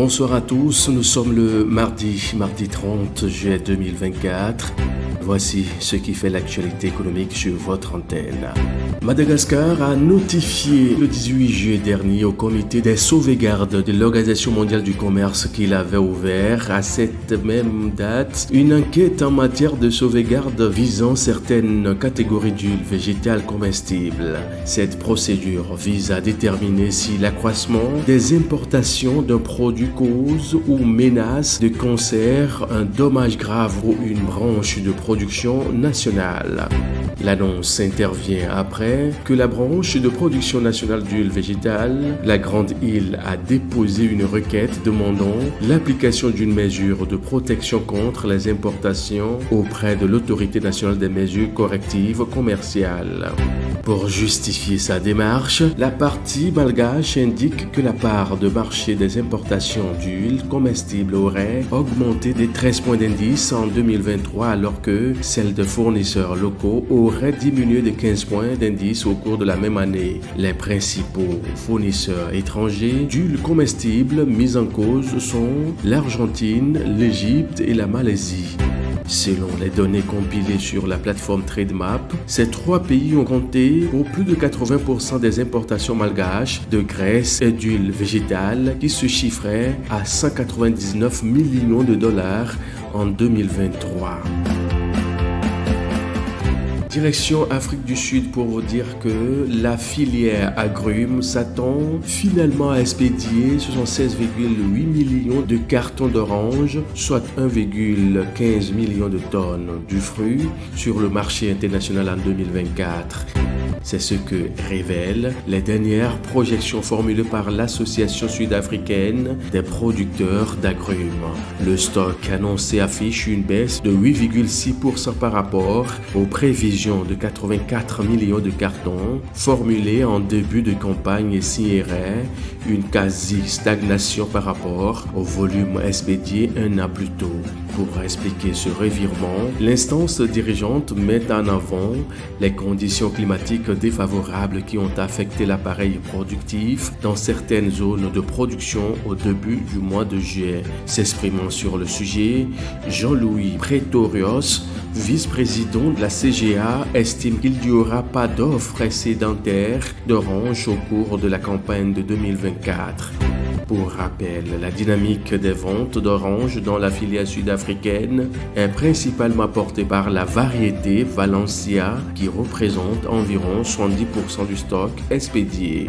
Bonsoir à tous, nous sommes le mardi 30 juillet 2024. Voici ce qui fait l'actualité économique sur votre antenne. Madagascar a notifié le 18 juillet dernier au comité des sauvegardes de l'Organisation mondiale du commerce qu'il avait ouvert à cette même date une enquête en matière de sauvegarde visant certaines catégories d'huiles végétales comestibles. Cette procédure vise à déterminer si l'accroissement des importations d'un produit cause ou menace de cancer, un dommage grave ou une branche de production nationale. L'annonce intervient après que la branche de production nationale d'huile végétale, la Grande Île, a déposé une requête demandant l'application d'une mesure de protection contre les importations auprès de l'Autorité nationale des mesures correctives commerciales. Pour justifier sa démarche, la partie malgache indique que la part de marché des importations d'huile comestible aurait augmenté de 13 points d'indice en 2023 alors que celle de fournisseurs locaux aurait diminué de 15 points d'indice au cours de la même année. Les principaux fournisseurs étrangers d'huile comestible mis en cause sont l'Argentine, l'Égypte et la Malaisie. Selon les données compilées sur la plateforme Trademap, ces trois pays ont compté pour plus de 80% des importations malgaches de graisse et d'huile végétale qui se chiffraient à 199 millions de dollars en 2023. Direction Afrique du Sud pour vous dire que la filière agrumes s'attend finalement à expédier 76,8 millions de cartons d'orange, soit 1,15 million de tonnes du fruit sur le marché international en 2024. C'est ce que révèlent les dernières projections formulées par l'Association sud-africaine des producteurs d'agrumes. Le stock annoncé affiche une baisse de 8,6% par rapport aux prévisions de 84 millions de cartons formulées en début de campagne et signeraient une quasi-stagnation par rapport au volume expédié un an plus tôt. Pour expliquer ce revirement, l'instance dirigeante met en avant les conditions climatiques défavorables qui ont affecté l'appareil productif dans certaines zones de production au début du mois de juillet. S'exprimant sur le sujet, Jean-Louis Pretorius, vice-président de la CGA, estime qu'il n'y aura pas d'offres excédentaires d'orange au cours de la campagne de 2024. Pour rappel, la dynamique des ventes d'oranges dans la filière sud-africaine est principalement portée par la variété Valencia qui représente environ 70% du stock expédié.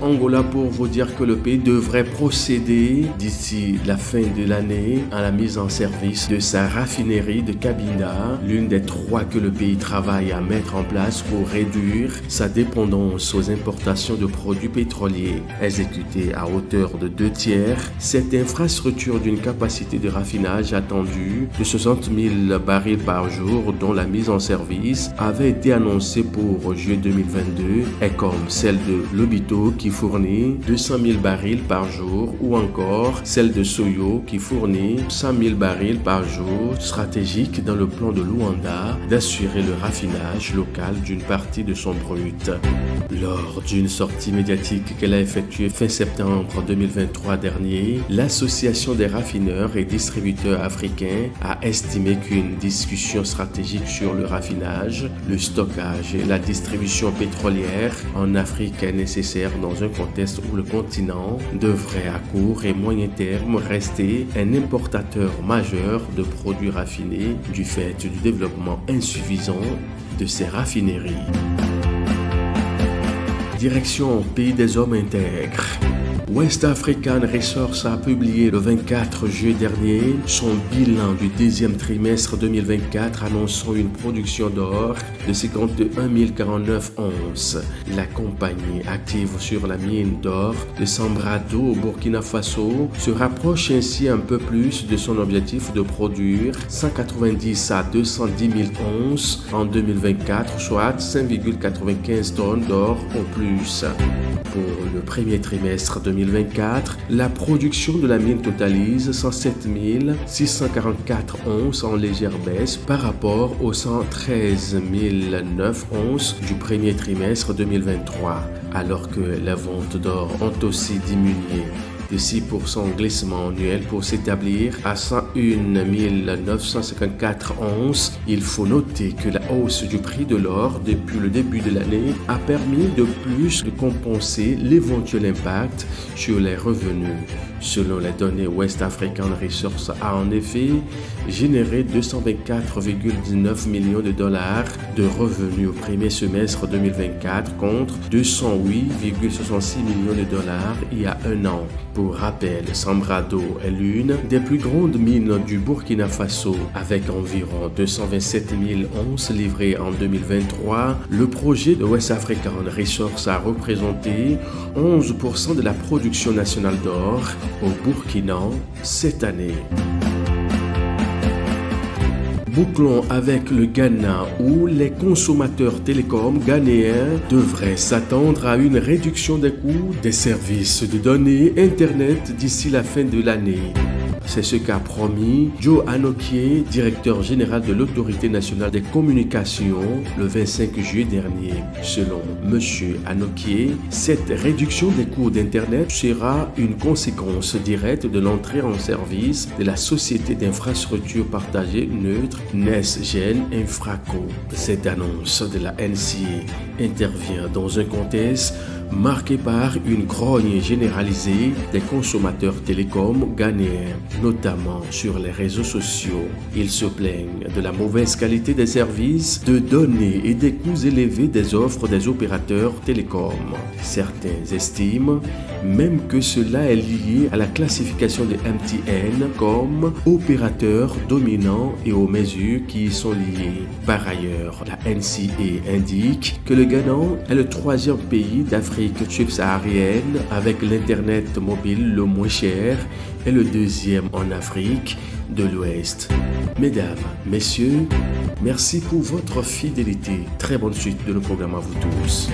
Angola pour vous dire que le pays devrait procéder d'ici la fin de l'année à la mise en service de sa raffinerie de Cabinda, l'une des trois que le pays travaille à mettre en place pour réduire sa dépendance aux importations de produits pétroliers. Exécutée à hauteur de 2/3, cette infrastructure d'une capacité de raffinage attendue de 60 000 barils par jour dont la mise en service avait été annoncée pour juillet 2022 est comme celle de Lobito qui fournit 200 000 barils par jour ou encore celle de Soyo qui fournit 100 000 barils par jour, stratégique dans le plan de Luanda d'assurer le raffinage local d'une partie de son brut. Lors d'une sortie médiatique qu'elle a effectuée fin septembre 2023 dernier, l'Association des raffineurs et distributeurs africains a estimé qu'une discussion stratégique sur le raffinage, le stockage et la distribution pétrolière en Afrique est nécessaire dans un contexte où le continent devrait à court et moyen terme rester un importateur majeur de produits raffinés du fait du développement insuffisant de ces raffineries. Direction Pays des hommes intègres. West African Resources a publié le 24 juillet dernier son bilan du deuxième trimestre 2024 annonçant une production d'or de 51 049 onces. La compagnie active sur la mine d'or de Sambrado au Burkina Faso se rapproche ainsi un peu plus de son objectif de produire 190 à 210 000 onces en 2024, soit 5,95 tonnes d'or au plus. Pour le premier trimestre 2024, 2024, la production de la mine totalise 107 644 onces en légère baisse par rapport aux 113 009 onces du premier trimestre 2023, alors que les ventes d'or ont aussi diminué de 6% glissement annuel pour s'établir à 101 954 onces. Il faut noter que la hausse du prix de l'or depuis le début de l'année a permis de plus de compenser l'éventuel impact sur les revenus. Selon les données West African Resources a en effet généré 224,19 millions de dollars de revenus au premier semestre 2024 contre 208,66 millions de dollars il y a un an. Pour rappel, Sambrado est l'une des plus grandes mines du Burkina Faso avec environ 227 000 onces livrées en 2023. Le projet de West African Resources a représenté 11% de la production nationale d'or au Burkina cette année. Bouclons avec le Ghana où les consommateurs télécoms ghanéens devraient s'attendre à une réduction des coûts des services de données Internet d'ici la fin de l'année. C'est ce qu'a promis Joe Anokie, directeur général de l'Autorité nationale des communications, le 25 juillet dernier. Selon M. Anokie, cette réduction des coûts d'Internet sera une conséquence directe de l'entrée en service de la société d'infrastructure partagée neutre NextGen Infraco. Cette annonce de la NCA intervient dans un contexte marqué par une grogne généralisée des consommateurs télécoms ghanéens, notamment sur les réseaux sociaux. Ils se plaignent de la mauvaise qualité des services de données et des coûts élevés des offres des opérateurs télécoms. Certains estiment même que cela est lié à la classification de MTN comme opérateur dominant et aux mesures qui y sont liées. Par ailleurs, la NCA indique que le Ghana est le troisième pays d'Afrique subsaharienne avec l'Internet mobile le moins cher et le deuxième en Afrique de l'Ouest. Mesdames, messieurs, merci pour votre fidélité. Très bonne suite de nos programmes à vous tous.